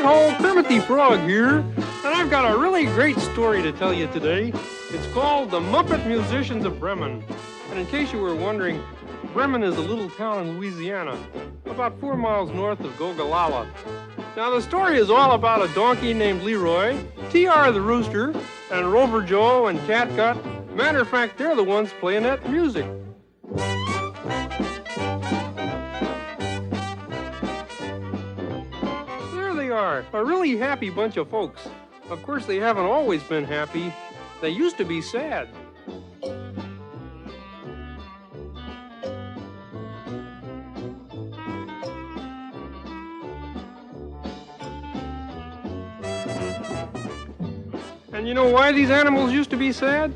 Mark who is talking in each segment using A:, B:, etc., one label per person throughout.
A: Butthole Kermit the Frog here, and I've got a really great story to tell you today. It's called The Muppet Musicians of Bremen. And in case you were wondering, Bremen is a little town in Louisiana, about 4 miles north of Gogolala. Now, the story is all about a donkey named Leroy, T.R. the Rooster, and Rover Joe and Catgut. Matter of fact, they're the ones playing that music. There they are, a really happy bunch of folks. Of course, they haven't always been happy. They used to be sad. And you know why these animals used to be sad?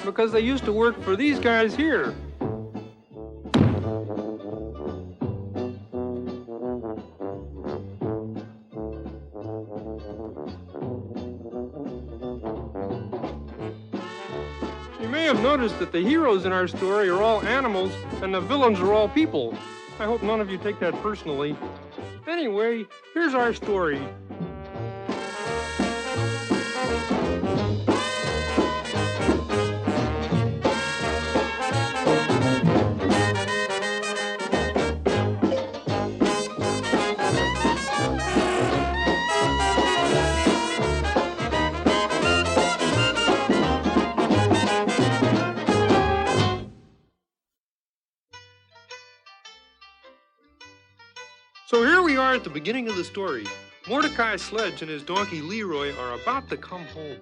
A: Because they used to work for these guys here. You may have noticed that the heroes in our story are all animals and the villains are all people. I hope none of you take that personally. Anyway, here's our story. So here we are at the beginning of the story. Mordecai Sledge and his donkey Leroy are about to come home.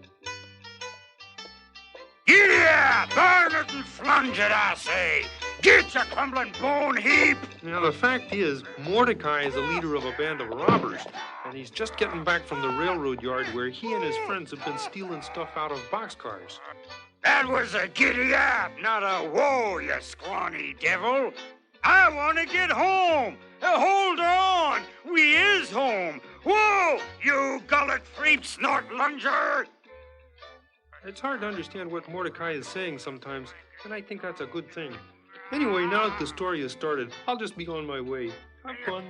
B: Yeah, burn it and flunge it, I say. Get your crumbling bone heap.
A: Now, the fact is, Mordecai is the leader of a band of robbers, and he's just getting back from the railroad yard where he and his friends have been stealing stuff out of boxcars.
B: That was a giddy up, not a whoa, you scrawny devil. I want to get home. Hold on. We is home. Whoa, you gullet freep snort lunger.
A: It's hard to understand what Mordecai is saying sometimes, and I think that's a good thing. Anyway, now that the story has started, I'll just be on my way. Have fun.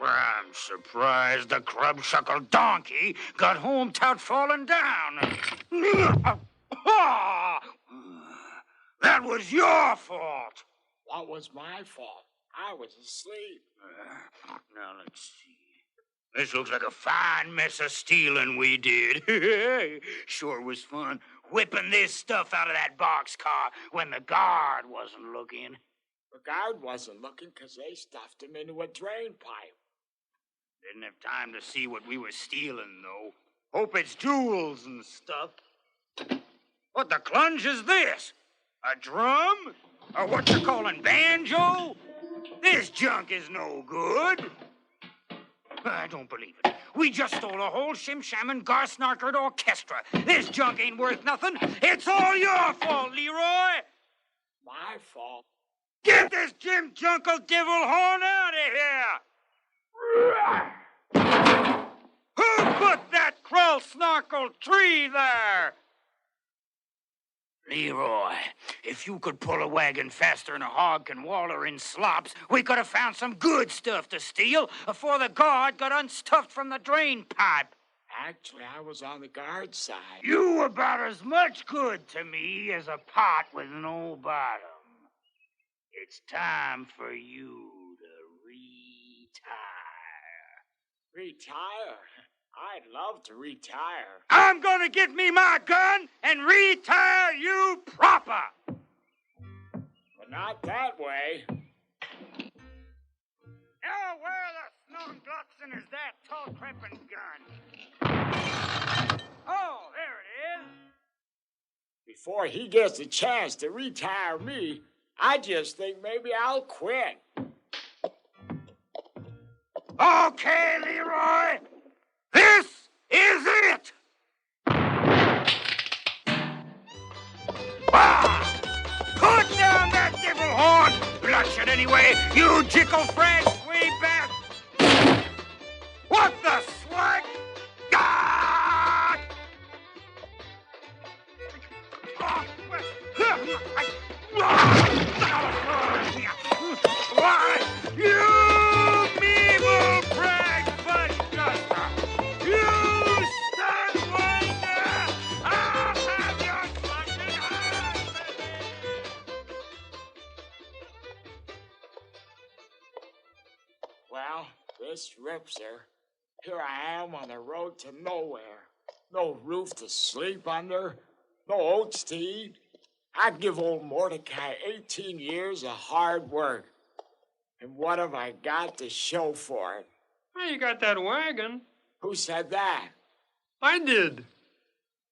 B: I'm surprised the crumb-shuckle donkey got home tout falling down. That was your fault.
C: What was my fault? I was asleep.
B: Now, let's see. This looks like a fine mess of stealing we did. Sure was fun whipping this stuff out of that boxcar when the guard wasn't looking.
C: The guard wasn't looking because they stuffed him into a drain pipe.
B: Didn't have time to see what we were stealing, though. Hope it's jewels and stuff. What the clunge is this? A drum? Or what you calling banjo? This junk is no good. I don't believe it. We just stole a whole shim-shamming gar-snarkered orchestra. This junk ain't worth nothing. It's all your fault, Leroy.
C: My fault?
B: Get this Jim Junkle devil horn out of here. Who put that krull-snarkle tree there? Leroy, if you could pull a wagon faster than a hog can waller in slops, we could have found some good stuff to steal before the guard got unstuffed from the drain pipe.
C: Actually, I was on the guard side.
B: You were about as much good to me as a pot with no bottom. It's time for you to retire.
C: Retire? I'd love to retire.
B: I'm gonna get me my gun and retire you proper.
C: But not that way.
B: Now where the snowgluckson is that tall creeping gun? Oh, there it is.
C: Before he gets a chance to retire me, I just think maybe I'll quit.
B: Okay, Leroy. This is it! Put down that devil horn! Blush it anyway, you jickle-frag swee bat! What the slag? God! Why, you evil brag, but just
C: Ripster. Here I am on the road to nowhere. No roof to sleep under, no oats to eat. I'd give old Mordecai 18 years of hard work. And what have I got to show for it?
A: Hey, you got that wagon.
C: Who said that?
A: I did.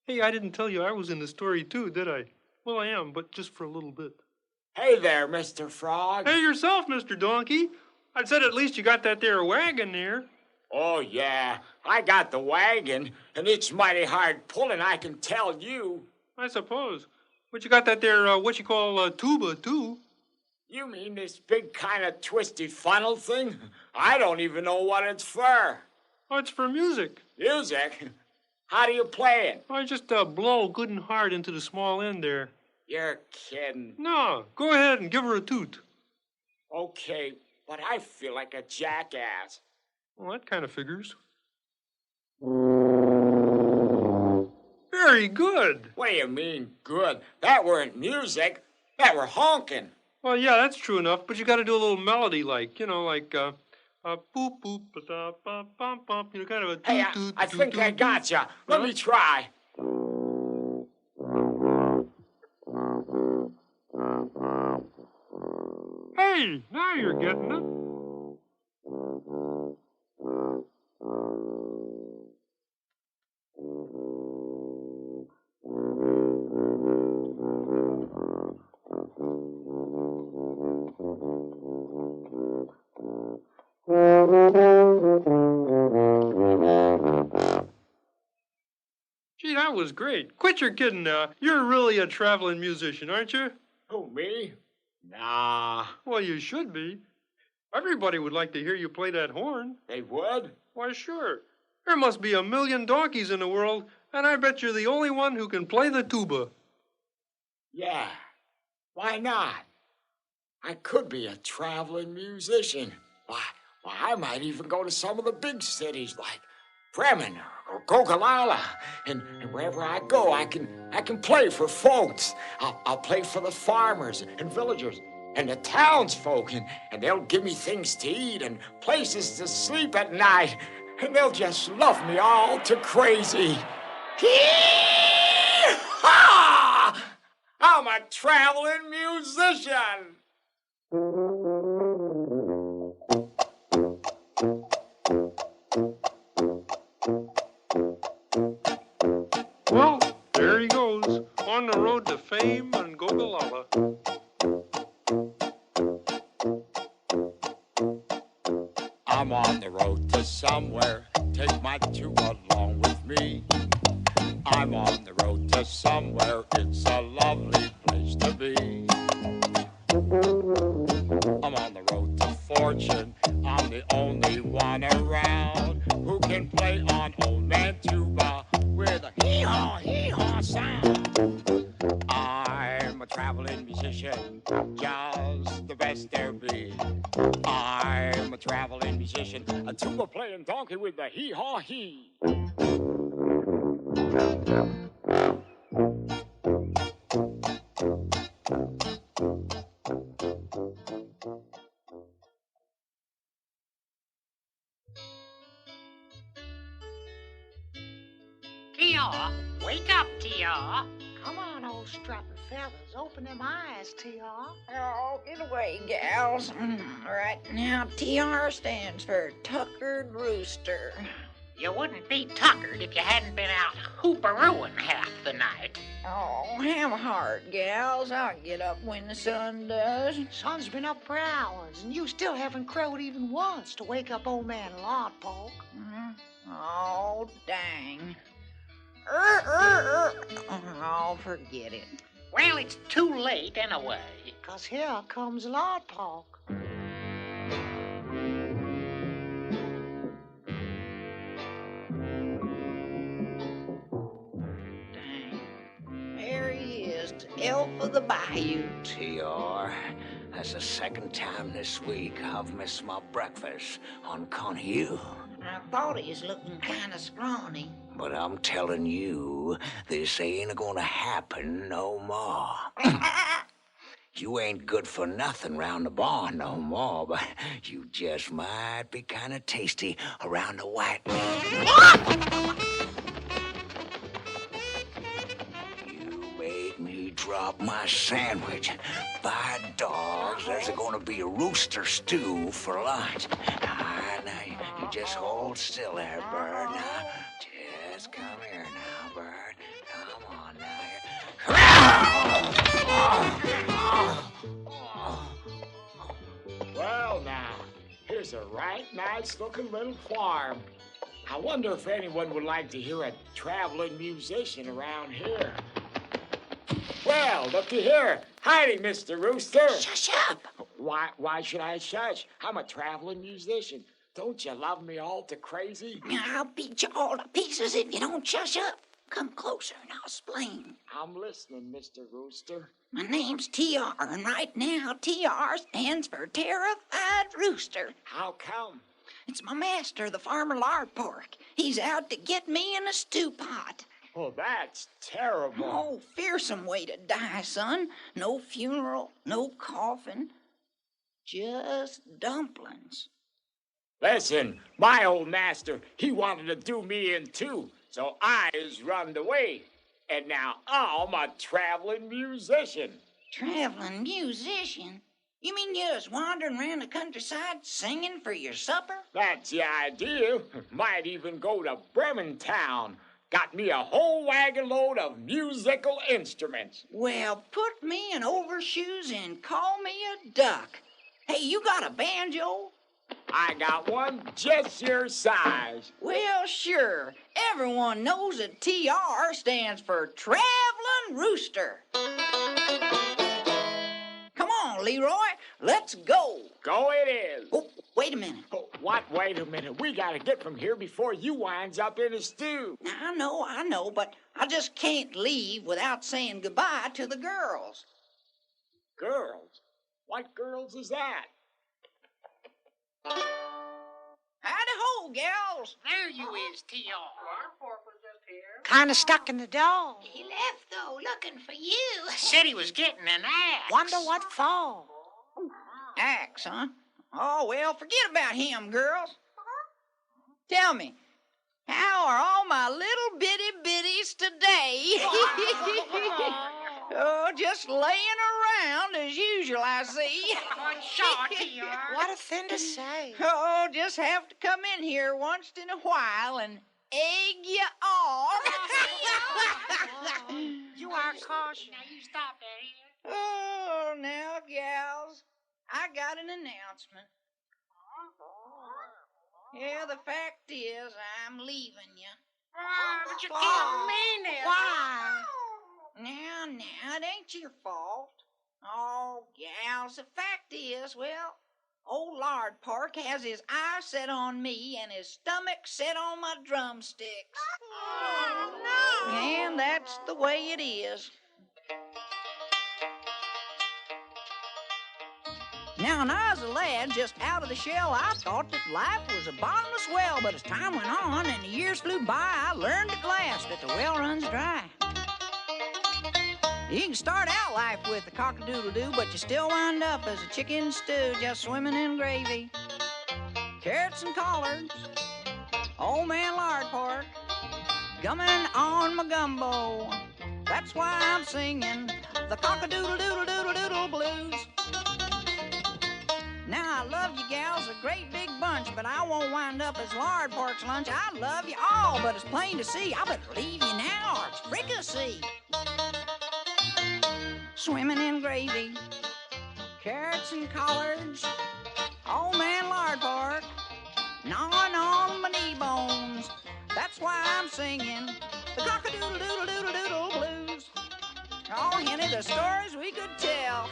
A: Hey, I didn't tell you I was in the story too, did I? Well, I am, but just for a little bit.
C: Hey there, Mr. Frog.
A: Hey yourself, Mr. Donkey. I said at least you got that there wagon there.
C: Oh, yeah, I got the wagon, and it's mighty hard pulling, I can tell you.
A: I suppose. But you got that there, what you call tuba, too.
C: You mean this big kind of twisty funnel thing? I don't even know what it's for.
A: Oh, it's for music.
C: Music? How do you play it?
A: I just blow good and hard into the small end there.
C: You're kidding.
A: No, go ahead and give her a toot.
C: Okay, but I feel like a jackass.
A: Well, that kind of figures. Very good.
C: What do you mean, good? That weren't music. That were honking.
A: Well, yeah, that's true enough, but you got to do a little melody like, like, boop, boop, ba-da, ba, bum, bum, kind of a
C: Hey,
A: toot,
C: I
A: toot,
C: think
A: toot,
C: I
A: toot.
C: gotcha. Let me try.
A: Hey, now you're getting it. Gee, that was great. Quit your kidding now. You're really a traveling musician, aren't you?
C: Who, me? Nah.
A: Well, you should be. Everybody would like to hear you play that horn.
C: They would?
A: Why, sure. There must be 1,000,000 donkeys in the world, and I bet you're the only one who can play the tuba.
C: Yeah. Why not? I could be a traveling musician. Why, I might even go to some of the big cities like Bremen or Gogolala. And wherever I go, I can play for folks. I'll play for the farmers and villagers and the townsfolk, and they'll give me things to eat and places to sleep at night, and they'll just love me all to crazy. Hee-haw! I'm a traveling musician.
A: Well, there he goes, on the road to fame and Gogolala.
C: I'm on the road to somewhere. Take my tuba along with me. I'm on the road to somewhere. It's a lovely place to be. I'm on the road to fortune. I'm the only one around who can play on old man tuba with a hee-haw sound. I'm a traveling musician, just the best there be. I'm a traveling musician, a tuba playing donkey with the hee-haw-hee.
D: T.R., wake up, T.R. Come on, old strapping fellas. Open them eyes, T.R.
E: Oh, get away, gals. Right now, TR stands for Tuckered Rooster.
D: You wouldn't be tuckered if you hadn't been out hooperooing half the night.
E: Oh, have heart, gals. I'll get up when the sun does.
D: Sun's been up for hours, and you still haven't crowed even once to wake up old man Lodpoke.
E: Oh, dang. Oh, forget it.
D: Well, it's too late anyway, 'cause here comes Lodpoke.
E: Dang. There he is, elf of the bayou.
F: TR, that's the second time this week I've missed my breakfast on Conhue.
E: I thought he was looking kind of scrawny.
F: But I'm telling you, this ain't gonna happen no more. You ain't good for nothing round the barn no more, but you just might be kind of tasty around the white meat. You made me drop my sandwich. By dogs, there's gonna be a rooster stew for lunch. Now, you just hold still there, Bird. Now, just come here now, Bird. Come on now.
C: Well, now, here's a right nice-looking little farm. I wonder if anyone would like to hear a traveling musician around here. Well, looky here. Howdy, Mr. Rooster.
E: Shush up.
C: Why should I shush? I'm a traveling musician. Don't you love me all to crazy?
E: I'll beat you all to pieces if you don't shush up. Come closer and I'll explain.
C: I'm listening, Mr. Rooster.
E: My name's TR, and right now TR stands for Terrified Rooster.
C: How come?
E: It's my master, the farmer Larpork. He's out to get me in a stew pot.
C: Oh, that's terrible.
E: Oh, fearsome way to die, son. No funeral, no coffin, just dumplings.
C: Listen, my old master, he wanted to do me in too, so I is runned away. And now I'm a traveling musician.
E: Traveling musician? You mean you was wandering around the countryside singing for your supper?
C: That's the idea. Might even go to Bremen town. Got me a whole wagon load of musical instruments.
E: Well, put me in overshoes and call me a duck. Hey, you got a banjo?
C: I got one just your size.
E: Well, sure. Everyone knows that TR stands for Traveling Rooster. Come on, Leroy. Let's go.
C: Go it is.
E: Oh, wait a minute.
C: Oh, what? Wait a minute. We gotta get from here before you winds up in a stew.
E: I know, but I just can't leave without saying goodbye to the girls.
C: Girls? What girls is that?
E: Howdy ho, gals.
D: There you is, TR. Kind of stuck in the door.
E: He left, though, looking for you.
D: Said he was getting an axe. Wonder what for?
E: Axe, huh? Oh, well, forget about him, girls. Tell me, how are all my little bitty bitties today? Oh, just laying around as usual, I see.
D: Sure, TR. What a thing to say.
E: Oh, just have to come in here once in a while and egg you on.
D: You are cautious. Now you stop that here.
E: Oh, now, gals, I got an announcement. Yeah, the fact is, I'm leaving you.
D: But you can't mean it. Why?
E: Now, it ain't your fault. Oh, gals, the fact is, well, old Lard Park has his eye set on me and his stomach set on my drumsticks.
D: Oh, no.
E: And that's the way it is. Now, when I was a lad, just out of the shell, I thought that life was a bottomless well. But as time went on and the years flew by, I learned at last that the well runs dry. You can start out life with a cock-a-doodle-doo, but you still wind up as a chicken stew, just swimming in gravy. Carrots and collards, old man Lard Park, gumming on my gumbo. That's why I'm singing the cock-a-doodle-doodle-doodle-doodle blues. Now, I love you gals a great big bunch, but I won't wind up as Lard Park's lunch. I love you all, but it's plain to see I better leave you now or it's fricassee. Swimming in gravy, carrots and collards, old man Lard Park, gnawing on my knee bones. That's why I'm singing the cock-a-doodle-doodle-doodle-doodle blues. Oh, Henny, the stories we could tell.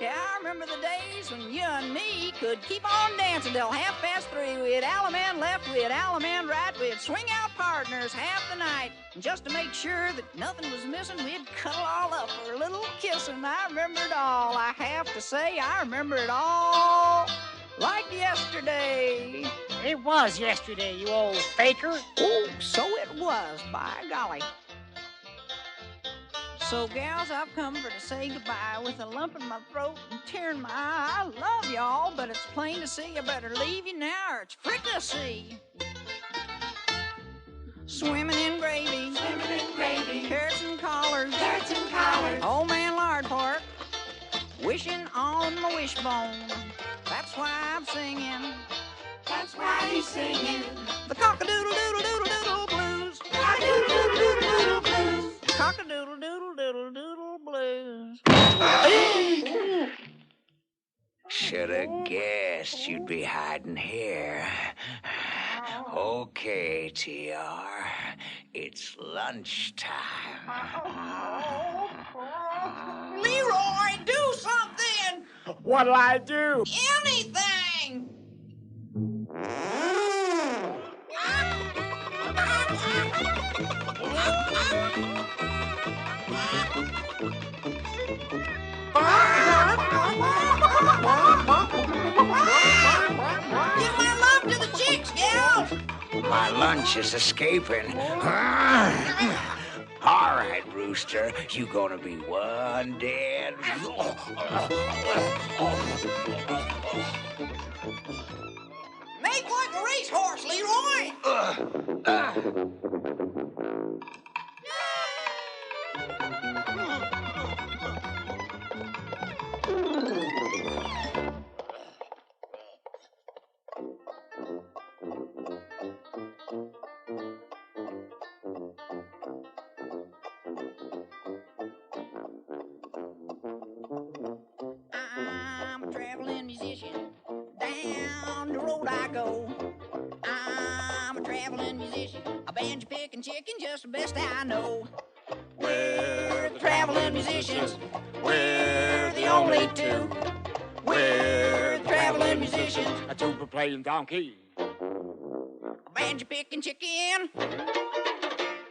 E: Yeah, I remember the days when you and me could keep on dancing till 3:30. We'd Alaman left, we'd Alaman right, we'd swing out partners half the night. And just to make sure that nothing was missing, we'd cuddle all up for a little kiss. And I remember it all. I have to say, I remember it all like yesterday.
D: It was yesterday, you old faker.
E: Oh, so it was, by golly. So, gals, I've come for to say goodbye with a lump in my throat and tear in my eye. I love y'all, but it's plain to see I better leave you now or it's fricassee. Swimming in gravy, carrots and collards, old man lard pork, wishing on my wishbone. That's why I'm singing.
G: That's why he's singing.
E: The cock-a-doodle-doodle-doodle-doodle blues.
G: Cock-a-doodle-doodle-doodle blues.
E: Cock-a-doodle-doodle-doodle-doodle blues.
F: Shoulda guessed you'd be hiding here. Okay, TR. It's lunchtime.
E: Leroy, do something!
C: What'll I do?
E: Anything! Give my love to the chicks, gals!
F: My lunch is escaping. All right, Rooster, you gonna be one dead.
E: Make like a racehorse, Leroy! I'm a traveling musician. Down the road I go. I'm a traveling musician. A banjo picking chicken, just the best I know. We're the traveling musicians. We're the only two. We're the traveling musicians.
C: A tuba playing donkey.
E: A banjo picking chicken.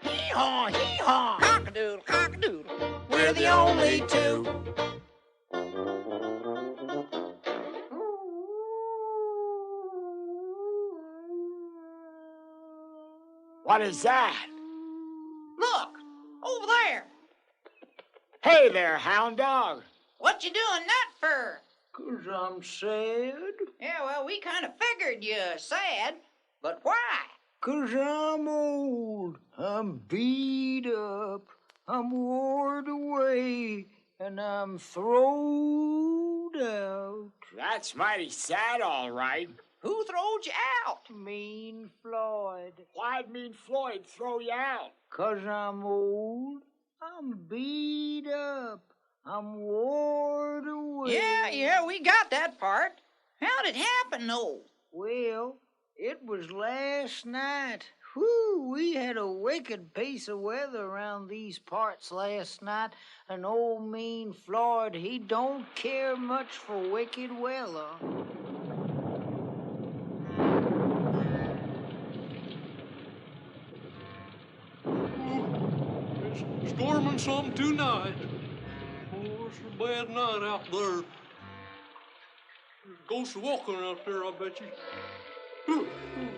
E: Hee-haw, hee-haw. Cock-a-doodle, cock-a-doodle. We're the only two.
C: What is that?
E: Look, over there.
C: Hey there, hound dog.
E: What you doing that for?
F: 'Cause I'm sad.
E: Yeah, well, we kind of figured you sad, but why?
F: 'Cause I'm old. I'm beat up. I'm worn away. And I'm throwed out.
C: That's mighty sad, all right.
E: Who throwed you out?
F: Mean Floyd.
C: Why'd Mean Floyd throw you out?
F: 'Cause I'm old. I'm beat up. I'm worn away.
E: Yeah, we got that part. How'd it happen, though?
F: Well, it was last night. Whew, we had a wicked piece of weather around these parts last night. And old Mean Floyd, he don't care much for wicked weather.
A: It's storming some tonight. Oh, it's a bad night out there. There's ghosts walking out there, I bet you.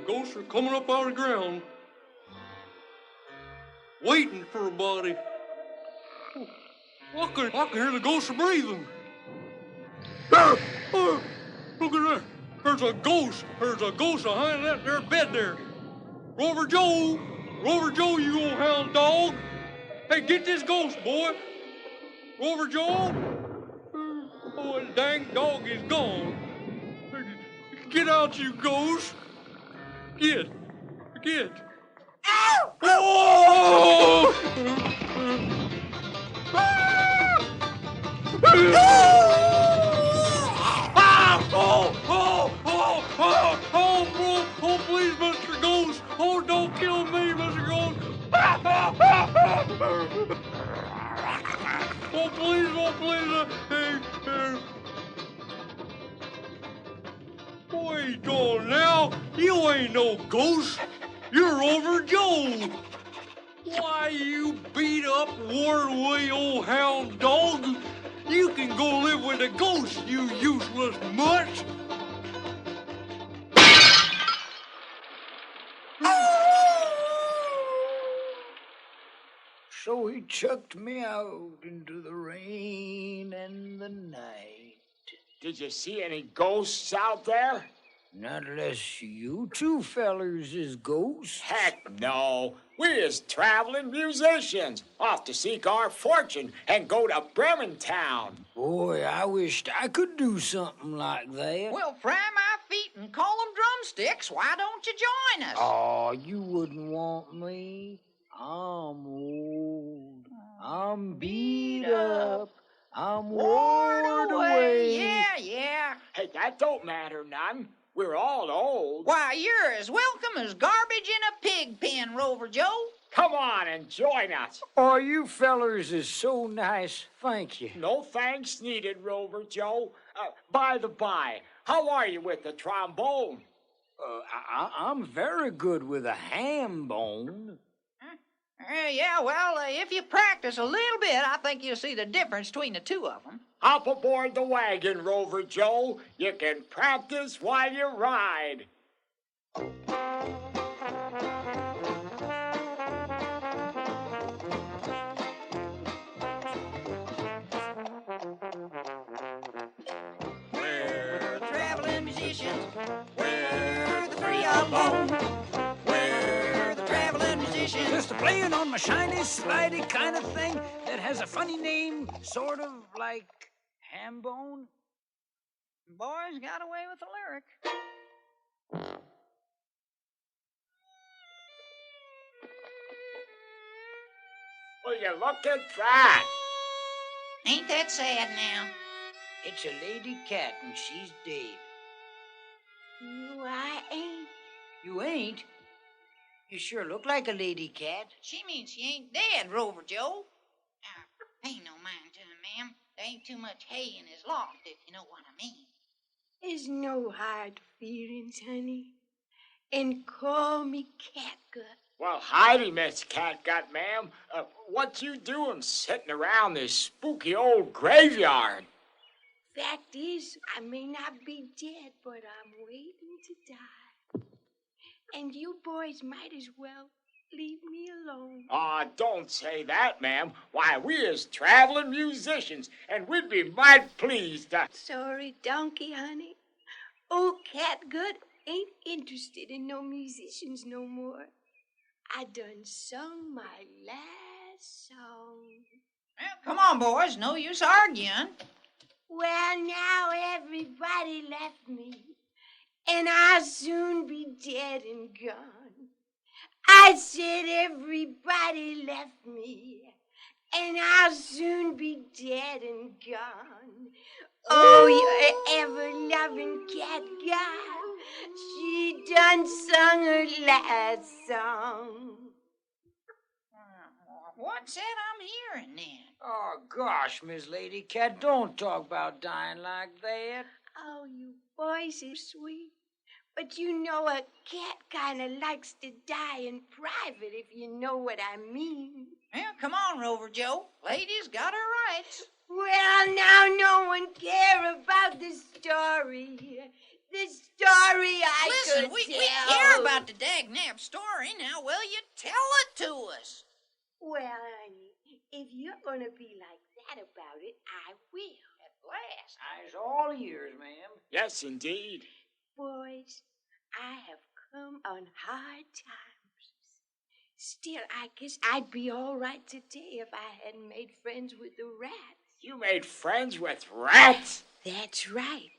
A: Ghosts are coming up out of the ground. Waiting for a body. I can hear the ghosts are breathing. Look at that. There's a ghost. There's a ghost behind that there bed there. Rover Joe, you old hound dog. Hey, get this ghost, boy. Rover Joe. Oh, the dang dog is gone. Get out, you ghost. Get.
E: Ow!
A: Oh! Oh, please, Mr. Ghost. Oh, don't kill me, Mr. Ghost. Oh, please. Wait on now. You ain't no ghost. You're over Joe. Why, you beat up, worn away old hound dog. You can go live with a ghost, you useless mutt.
F: So he chucked me out into the rain and the night.
C: Did you see any ghosts out there?
F: Not unless you two fellers is ghosts.
C: Heck no. We is traveling musicians, off to seek our fortune and go to Bremen town.
F: Boy, I wished I could do something like that.
E: Well, fry my feet and call them drumsticks. Why don't you join us?
F: Oh, you wouldn't want me. I'm old. I'm beat up. I'm worn away.
E: Yeah.
C: Hey, that don't matter none. We're all old.
E: Why, you're as welcome as garbage in a pig pen, Rover Joe.
C: Come on and join us.
F: Oh, you fellers is so nice. Thank you.
C: No thanks needed, Rover Joe. By the by, how are you with the trombone?
F: I'm very good with a ham bone.
E: Yeah, well, if you practice a little bit, I think you'll see the difference between the two of them.
C: Hop aboard the wagon, Rover Joe. You can practice while you ride.
E: We're the traveling musicians. We're the three of them. We're the traveling musicians.
F: Just a playing on my shiny, slidey kind of thing that has a funny name, sort of like ham bone.
E: Boys got away with the lyric.
C: Will you look at that?
E: Ain't that sad now?
F: It's a lady cat and she's dead.
G: No, I ain't.
F: You ain't? You sure look like a lady cat.
E: She means she ain't dead, Rover Joe. Pay no mind to him, ma'am. There ain't too much hay in his loft, if you know what I mean.
G: There's no hard feelings, honey. And call me Catgut.
C: Well, howdy, Miss Catgut, ma'am. What you doing sitting around this spooky old graveyard?
G: Fact is, I may not be dead, but I'm waiting to die. And you boys might as well leave me alone.
C: Aw, don't say that, ma'am. Why, we is traveling musicians, and we'd be mighty pleased to...
G: Sorry, donkey, honey. Old Catgut ain't interested in no musicians no more. I done sung my last song.
E: Well, come on, boys. No use arguing.
G: Well, now everybody left me, and I'll soon be dead and gone. I said everybody left me, and I'll soon be dead and gone. Oh, your ever-loving Catgut, she done sung her last song.
E: What's that I'm hearing then?
F: Oh, gosh, Miss Lady Cat, don't talk about dying like that.
G: Oh, you boys are sweet. But you know a cat kind of likes to die in private, if you know what I mean.
E: Well, come on, Rover Joe. Lady's got her rights.
G: Well, now no one care about the story. The story I
E: Listen,
G: could
E: we
G: tell.
E: care about the dagnap story. Now, will you tell it to us?
G: Well, honey, if you're gonna be like that about it, I will.
E: At last.
F: I's all ears, ma'am.
C: Yes, indeed.
G: Boys, I have come on hard times. Still, I guess I'd be all right today if I hadn't made friends with the rats.
C: You made friends with rats?
G: That's right.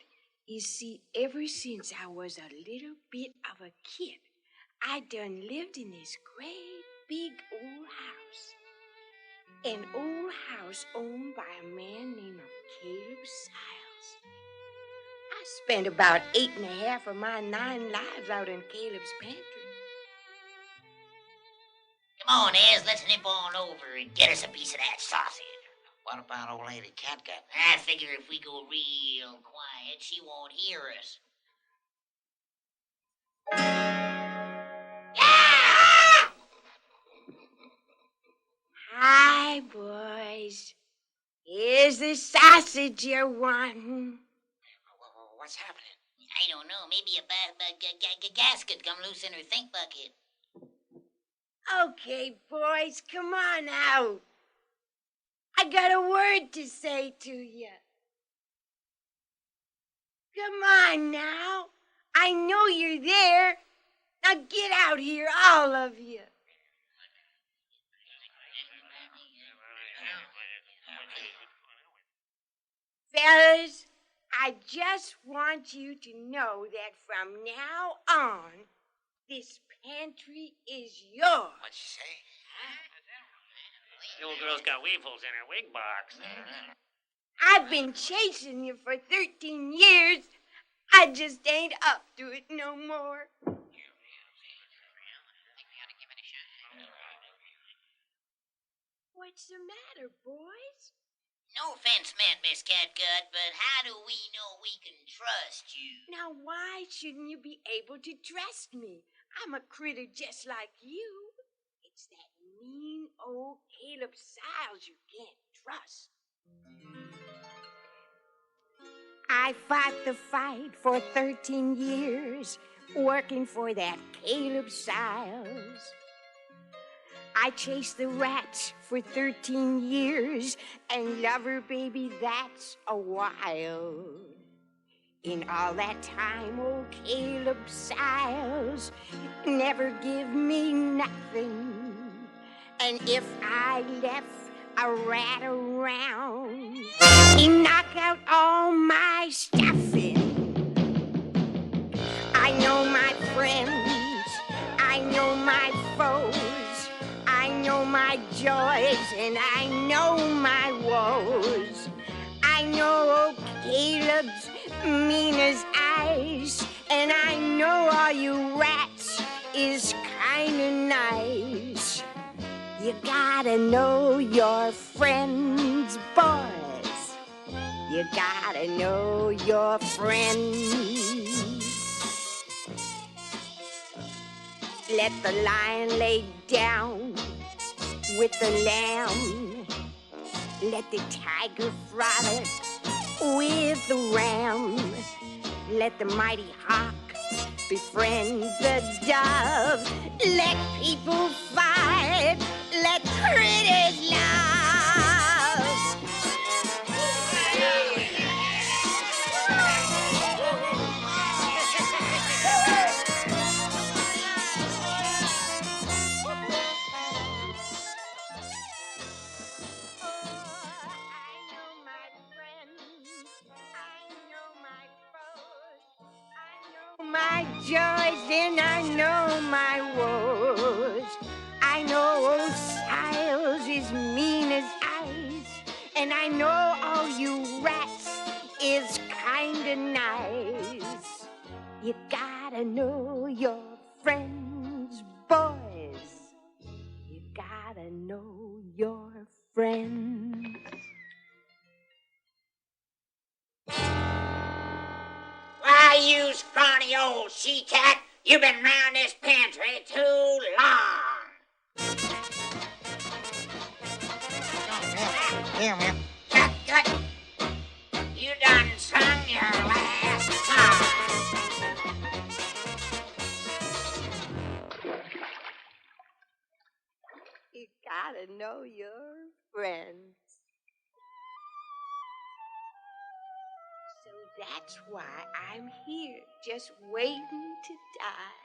G: You see, ever since I was a little bit of a kid, I done lived in this great big old house. An old house owned by a man named Caleb Siles. I spent about 8.5 of my 9 lives out in Caleb's pantry.
H: Come on, Ez, let's nip on over and get us a piece of that sausage. What about old lady Catgut? I figure if we go real quiet, she won't hear us. Ah!
G: Hi, boys. Here's the sausage you're wanting.
C: What's happening?
H: I don't know. Maybe a gasket come loose in her think bucket.
G: Okay, boys, come on out. I got a word to say to you. Come on now. I know you're there. Now get out here, all of you. Fellas, I just want you to know that from now on, this pantry is yours.
H: What'd you say?
I: The old girl's got weevils in her wig box.
G: I've been chasing you for 13 years. I just ain't up to it no more. What's the matter, boys?
H: No offense meant, Miss Catgut, but how do we know we can trust you?
G: Now, why shouldn't you be able to trust me? I'm a critter just like you. It's that mean old Caleb Siles you can't trust. I fought the fight for 13 years, working for that Caleb Siles. I chased the rats for 13 years, and lover, baby, that's a while. In all that time, old Caleb Siles never give me nothing. And if I left a rat around, he knock out all my stuffing. I know my friends, I know my foes, I know my joys and I know my woes. I know old Caleb's mean as ice, and I know all you rats is kinda nice. You gotta know your friends, boys. You gotta know your friends. Let the lion lay down with the lamb. Let the tiger frolic with the ram. Let the mighty hawk befriend the dove. Let people fight. Let critters love. My joys and I know my woes. I know old Siles is mean as ice, and I know all you rats is kinda nice. You gotta know your friends, boys. You gotta know your friends.
H: Why, you scrawny old she-cat, you've been round this pantry too long. Cut. You done sung your last song.
G: You gotta know your friends. So that's why I'm here, just waiting to die.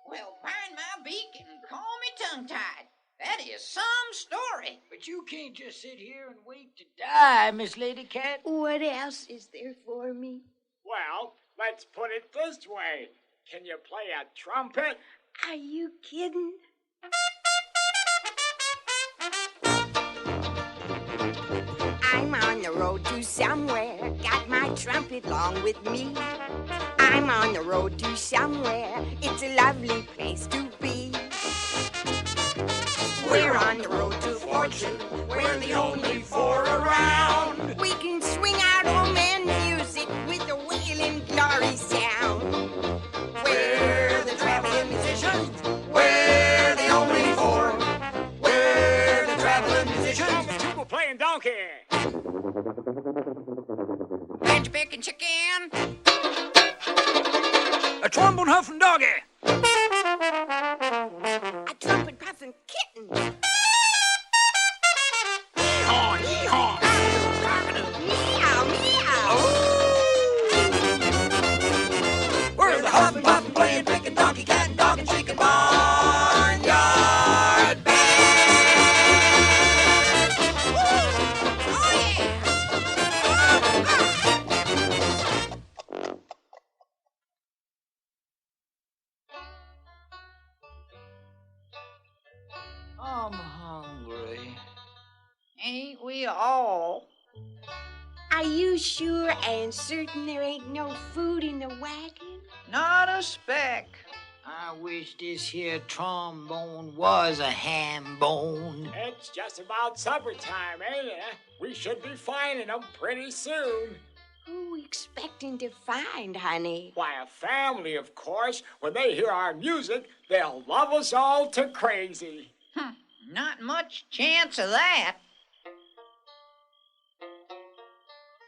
E: Well, bind my beak and call me tongue-tied. That is some story.
C: But you can't just sit here and wait to die, Miss Lady Cat.
G: What else is there for me?
C: Well, let's put it this way. Can you play a trumpet?
G: Are you kidding? I'm on the road to somewhere, got my trumpet along with me. I'm on the road to somewhere, it's a lovely place to be. We're on the road to fortune, we're the only four around. We can swing out old man music with the wailing glory sound. We're the traveling musicians, we're the only four. We're the traveling musicians.
C: People playing donkey.
E: Ranch bacon chicken.
C: A trombone huffing doggy.
G: A trumpet puffin'
F: I'm hungry.
E: Ain't we all?
G: Are you sure and certain there ain't no food in the wagon?
E: Not a speck.
F: I wish this here trombone was a ham bone.
C: It's just about supper time, ain't it? We should be finding them pretty soon.
G: Who we expecting to find, honey?
C: Why, a family, of course. When they hear our music, they'll love us all to crazy.
E: Not much chance of that.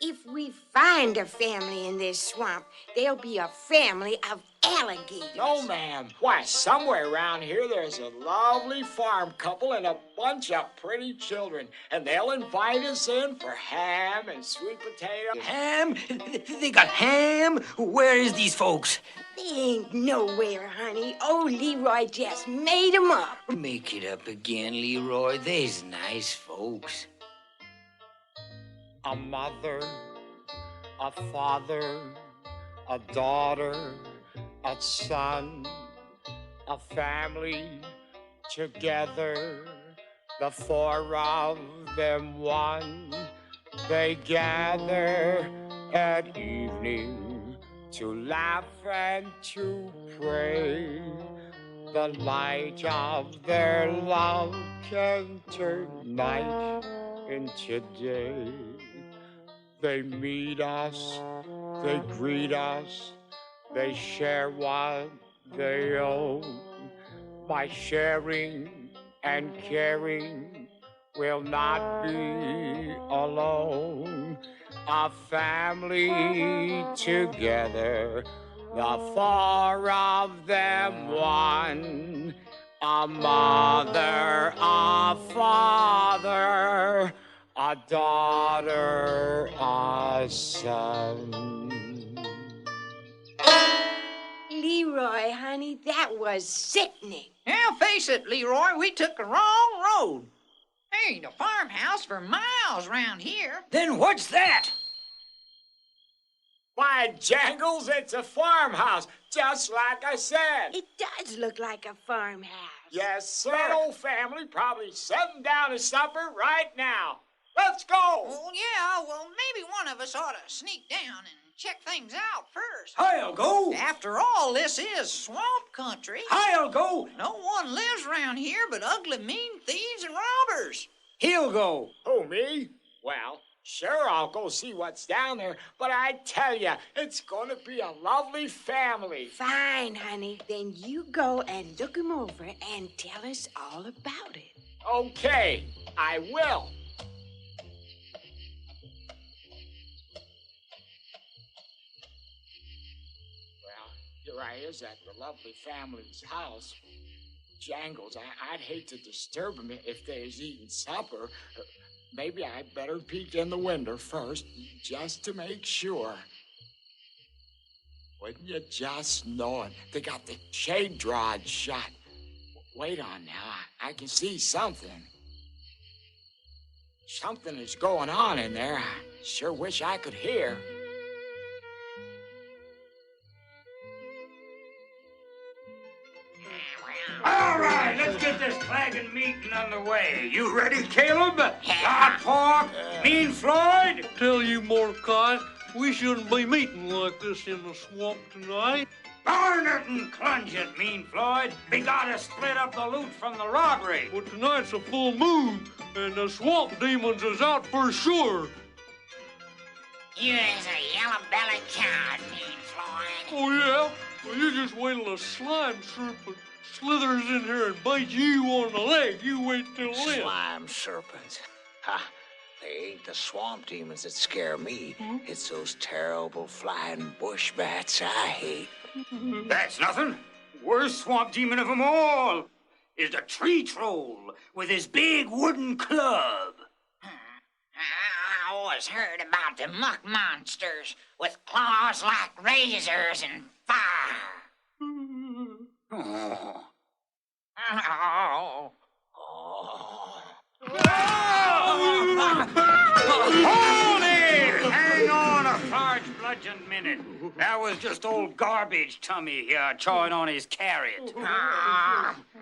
G: If we find a family in this swamp, there'll be a family of alligators.
C: No, ma'am. Why, somewhere around here there's a lovely farm couple and a bunch of pretty children. And they'll invite us in for ham and sweet potato.
F: Ham? They got ham? Where is these folks?
G: They ain't nowhere, honey. Old Leroy just made 'em up.
F: Make it up again, Leroy. They's nice folks.
C: A mother, a father, a daughter, a son, a family together, the four of them one. They gather at evening to laugh and to pray. The light of their love can turn night into day. They meet us, they greet us, they share what they own. By sharing and caring, we'll not be alone. A family together, the four of them one. A mother, a father, a daughter, a son.
G: Leroy, honey, that was sickening.
E: Now, face it, Leroy, we took the wrong road. There ain't a farmhouse for miles round here.
F: Then what's that?
C: Why, Jangles, it's a farmhouse, just like I said.
G: It does look like a farmhouse.
C: Yes, sir. That old family probably sitting down to supper right now. Let's go.
E: Well, yeah, maybe one of us ought to sneak down and check things out first.
F: I'll go.
E: After all, this is swamp country.
F: I'll go.
E: No one lives around here but ugly, mean thieves and robbers.
F: He'll go.
C: Who, me? Well, sure, I'll go see what's down there, but I tell you, it's gonna be a lovely family.
G: Fine, honey. Then you go and look 'em over and tell us all about it.
C: Okay, I will. Well, here I is at the lovely family's house. Jangles, I'd hate to disturb them if they's eating supper. Maybe I'd better peek in the window first, just to make sure. Wouldn't you just know it? They got the shade drawed shut. Wait on now, I can see something. Something is going on in there. I sure wish I could hear.
B: All right, let's get this flagging meeting underway. You ready, Caleb? Hot Pork? Mean Floyd?
A: Tell you, Mordecai, we shouldn't be meeting like this in the swamp tonight.
B: Darn it and clunge it, Mean Floyd. We gotta split up the loot from the robbery.
A: But tonight's a full moon, and the swamp demons is out for sure.
H: You is a yellow-bellied coward, Mean Floyd.
A: Oh, yeah? Well, you just wait till a slime serpent slithers in here and bites you on the leg. You wait till then.
F: Slime serpents. Ha! They ain't the swamp demons that scare me. It's those terrible flying bush bats I hate.
B: That's nothing. Worst swamp demon of them all is the tree troll with his big wooden club.
H: I always heard about the muck monsters with claws like razors and fire.
B: Oh.
H: Oh.
B: Hold it! Hang on a large bludgeon minute. That was just old garbage tummy here chawing on his carrot.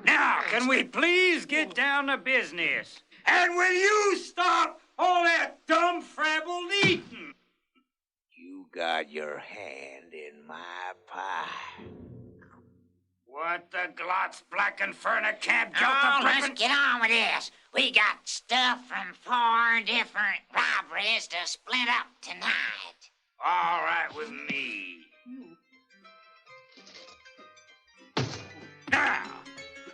B: Now, Can we please get down to business? And will you stop all that dumb frabble eating?
F: You got your hand in my pie.
B: What the glots black inferno can't guilt
H: Oh,
B: the
H: let's
B: Bremen?
H: get on with this. We got stuff from 4 different robberies to split up tonight.
B: All right with me. Now,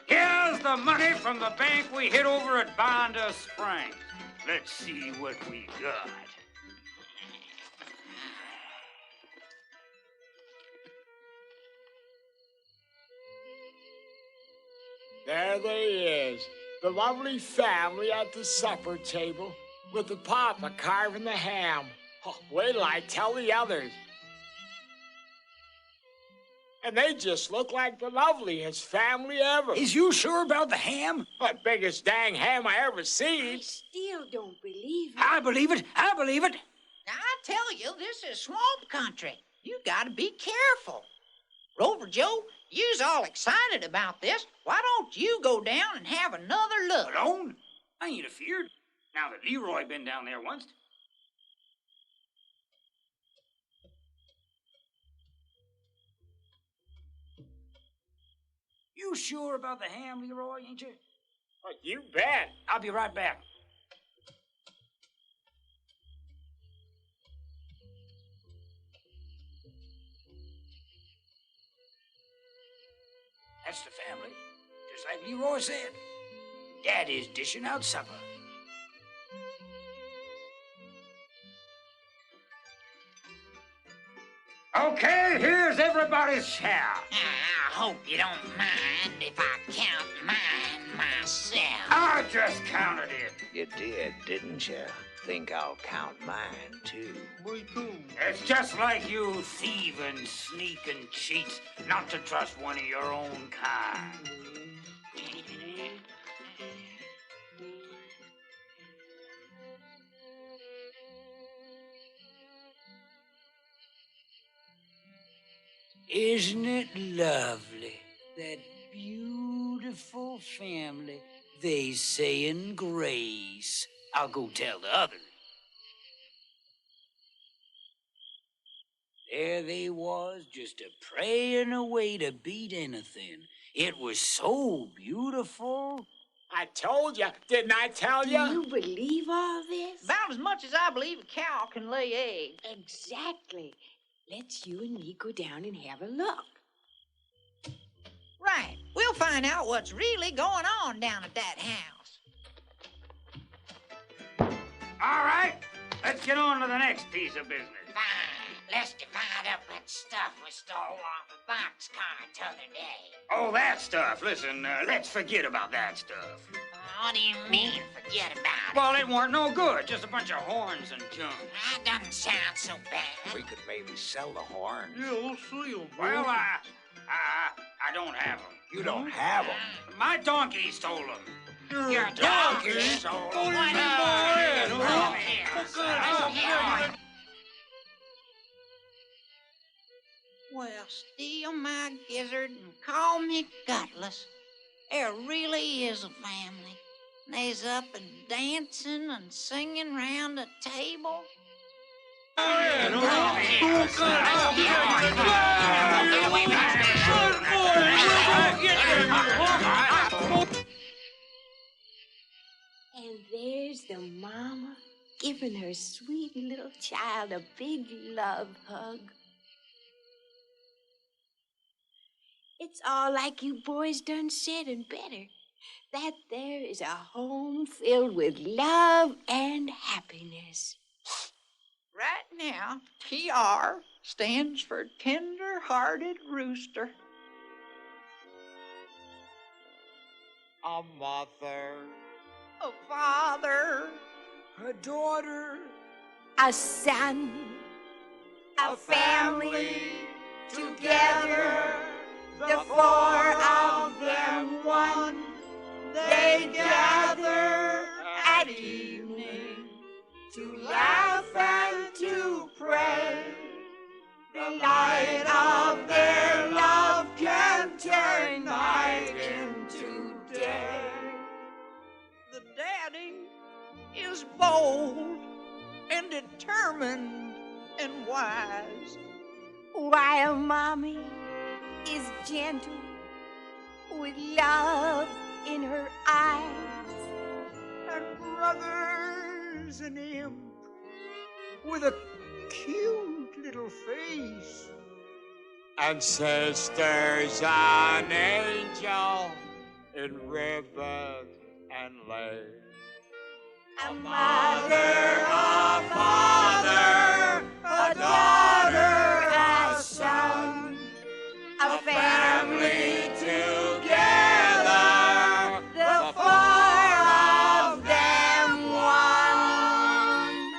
B: here's the money from the bank we hid over at Bonda Springs. Let's see what we got.
C: There they is, the lovely family at the supper table, with the papa carving the ham. Oh, wait till I tell the others. And they just look like the loveliest family ever.
F: Is you sure about the ham?
C: The biggest dang ham I ever seen.
G: I still don't believe it.
F: I believe it. I believe it.
E: Now, I tell you, this is swamp country. You gotta be careful. Rover Joe, you's all excited about this. Why don't you go down and have another look?
B: Alone? I ain't afeard. Now that Leroy been down there once. You sure about the ham, Leroy, ain't you?
C: Oh, you bet.
B: I'll be right back. That's the family, just like Leroy said. Daddy's dishing out supper. Okay, here's everybody's share.
H: I hope you don't mind if I count mine myself.
B: I just counted it.
F: You did, didn't you? Think I'll count mine, too.
B: It's just like you thieving, sneaking cheats not to trust one of your own kind. Isn't it lovely? That beautiful family. They saying grace. I'll go tell the others. There they was, just a praying away to beat anything. It was so beautiful.
C: I told you, didn't I tell
G: Do
C: you?
G: you believe all this?
E: About as much as I believe a cow can lay eggs.
G: Exactly. Let's you and me go down and have a look.
E: Right. We'll find out what's really going on down at that house.
B: All right, let's get on to the next piece of business.
H: Fine. Let's divide up that stuff we stole off the boxcar t'other day.
B: Oh, that stuff. Listen, let's forget about that stuff.
H: What do you mean, forget about it?
B: Well, it weren't no good. Just a bunch of horns and junk.
H: That doesn't sound so bad.
F: We could maybe sell the horn.
A: we'll see 'em,
B: Well, I don't have them.
F: You don't have them.
B: My donkey stole them.
H: Your donkey
B: stole
H: What
B: them.
H: is
A: in,
H: Come
A: huh?
H: here.
E: Well, steal my gizzard and call me gutless. There really is a family. They's up and dancing and singing round a table.
G: And there's the mama giving her sweet little child a big love hug. It's all like you boys done said and better. That there is a home filled with love and happiness.
E: Right now, TR stands for Tender-Hearted Rooster.
C: A mother.
E: A father.
C: A daughter.
G: A son, a family, together, the four of them one. They gather at evening to laugh and to pray. The light of their love can turn night into day.
E: is bold and determined and wise,
G: while Mommy is gentle with love in her eyes.
E: and brother's an imp with a cute little face,
C: And sister's an angel in ribbon and lace.
G: A
C: Mother, a father, a daughter, a son,
G: a
C: family together,
G: the four of them one.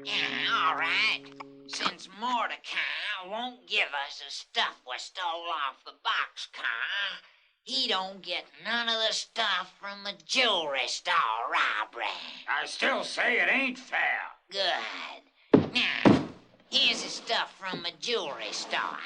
H: Yeah, all right. Since Mordecai won't give us the stuff we stole off the boxcar, he don't get none of the stuff from the jewelry store robbery.
B: I still say it ain't fair.
H: Good. Now, here's the stuff from the jewelry store.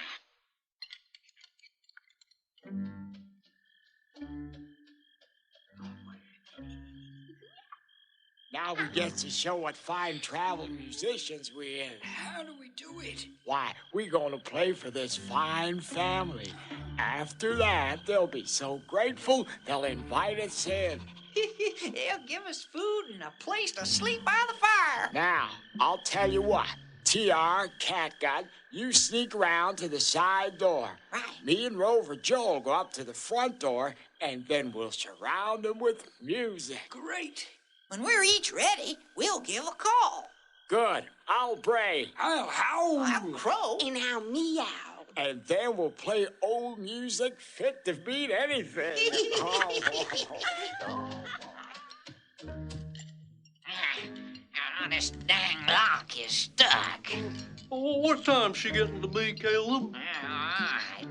C: Now we get to show what fine traveling musicians we is.
F: How do we do it?
C: Why, we gonna play for this fine family. After that, they'll be so grateful, they'll invite us in.
E: they'll give us food and a place to sleep by the fire.
C: Now, I'll tell you what. TR, Catgut, you sneak around to the side door.
E: Right.
C: Me and Rover Joe go up to the front door, and then we'll surround them with music.
F: Great.
E: When we're each ready, we'll give a call.
C: Good. I'll bray.
F: I'll howl.
E: I'll crow.
G: And I'll meow.
C: And then we'll play old music fit to beat anything.
H: This dang lock is stuck.
A: Oh, what time's she getting to be, Caleb?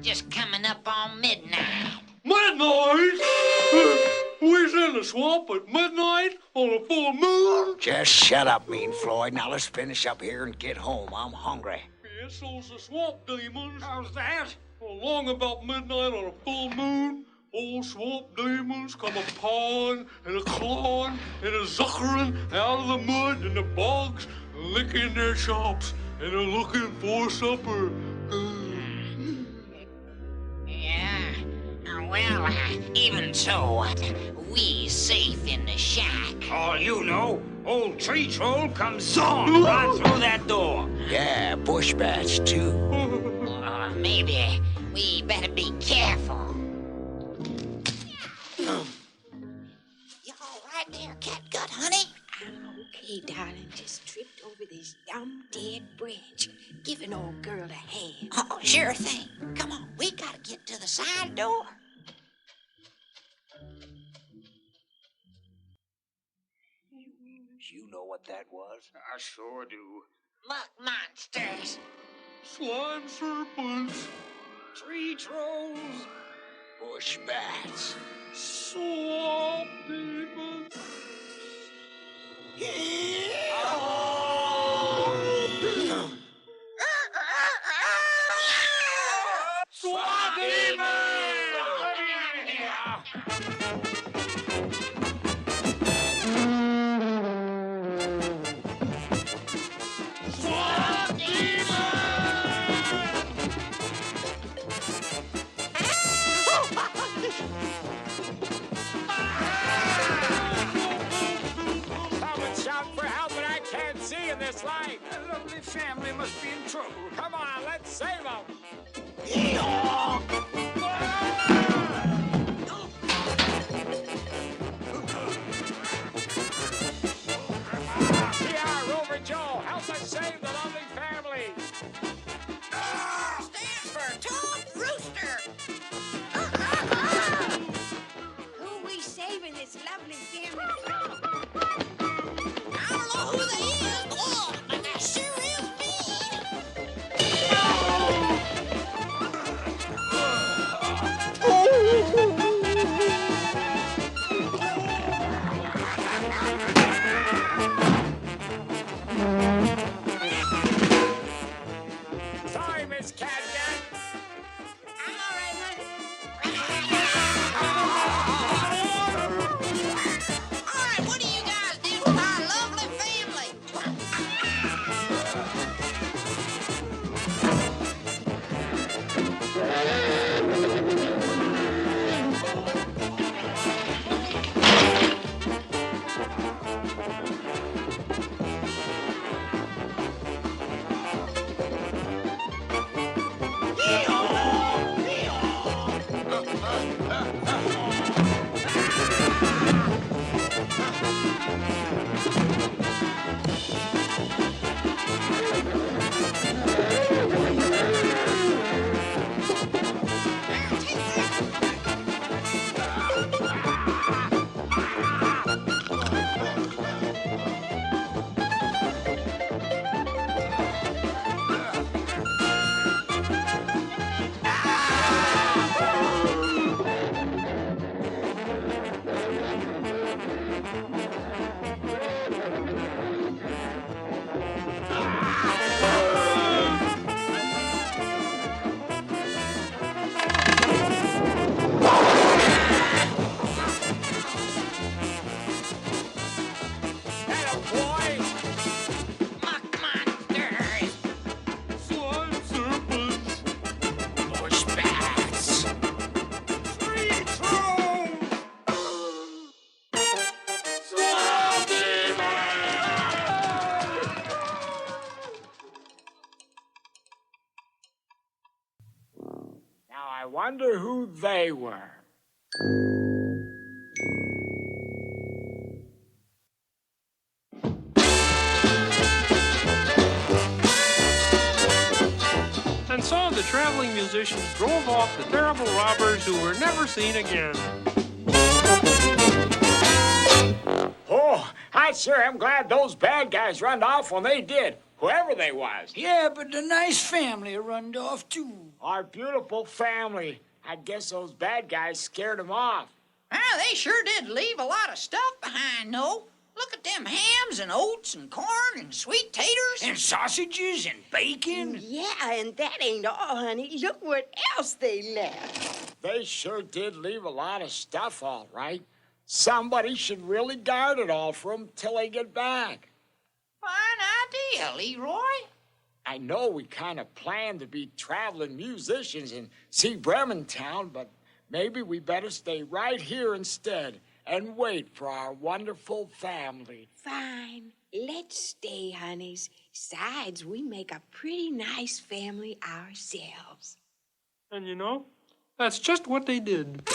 H: Just coming up on midnight.
A: Midnight? We's in the swamp at midnight on a full moon?
F: Just shut up, Mean Floyd. Now let's finish up here and get home. I'm hungry.
A: Yes, so's the swamp demons.
B: How's that?
A: Along about midnight on a full moon, old swamp demons come a pawing and a clawing and a zuckering out of the mud and the bogs, licking their chops, and they're looking for supper.
H: Yeah. Well, even so, we safe in the shack.
B: All you know, old tree troll comes sawing right through that door.
F: Yeah, bush bats, too.
H: Maybe we better be careful.
E: You all right there, Catgut, honey?
G: I'm okay, darling. Just tripped over this dumb dead branch. Give an old girl a hand.
E: Oh, sure thing. Come on, we gotta get to the side door.
F: You know what that was?
B: I sure do.
H: Muck monsters.
A: Slime serpents,
B: Tree trolls.
F: Bush bats.
A: swamp demons.
B: Swamp demons!
H: Swamp
C: Come and shout for help, but I can't see in this light.
B: The lovely family must be in trouble.
C: Come on, let's save them. PR, Rover Joe, help us save the lovely family.
E: Stand for Tom Rooster.
G: Who we saving this lovely family from?
E: I don't know who they is, but that sure is mean. All right, honey.
H: All right, what do you guys do with our lovely family? Muck monsters,
A: Slime serpents.
C: Bush bats.
A: Tree trolls.
C: Now I wonder who they were.
A: And so the traveling musicians drove off the terrible robbers who were never seen again.
C: Oh, I sure am glad those bad guys run off when they did, whoever they was.
F: Yeah, but the nice family run off too.
C: Our beautiful family. I guess those bad guys scared them off.
H: Well, they sure did leave a lot of stuff behind, though. Look at them hams and oats and corn and sweet taters.
F: And sausages and bacon.
G: Yeah, and that ain't all, honey. Look what else they left.
C: They sure did leave a lot of stuff, all right. Somebody should really guard it all for them till they get back.
H: Fine idea, Leroy.
C: I know we kind of planned to be traveling musicians and see Bremen town, but maybe we better stay right here instead and wait for our wonderful family.
G: Fine. Let's stay, honeys. Besides, we make a pretty nice family ourselves.
A: And you know, that's just what they did.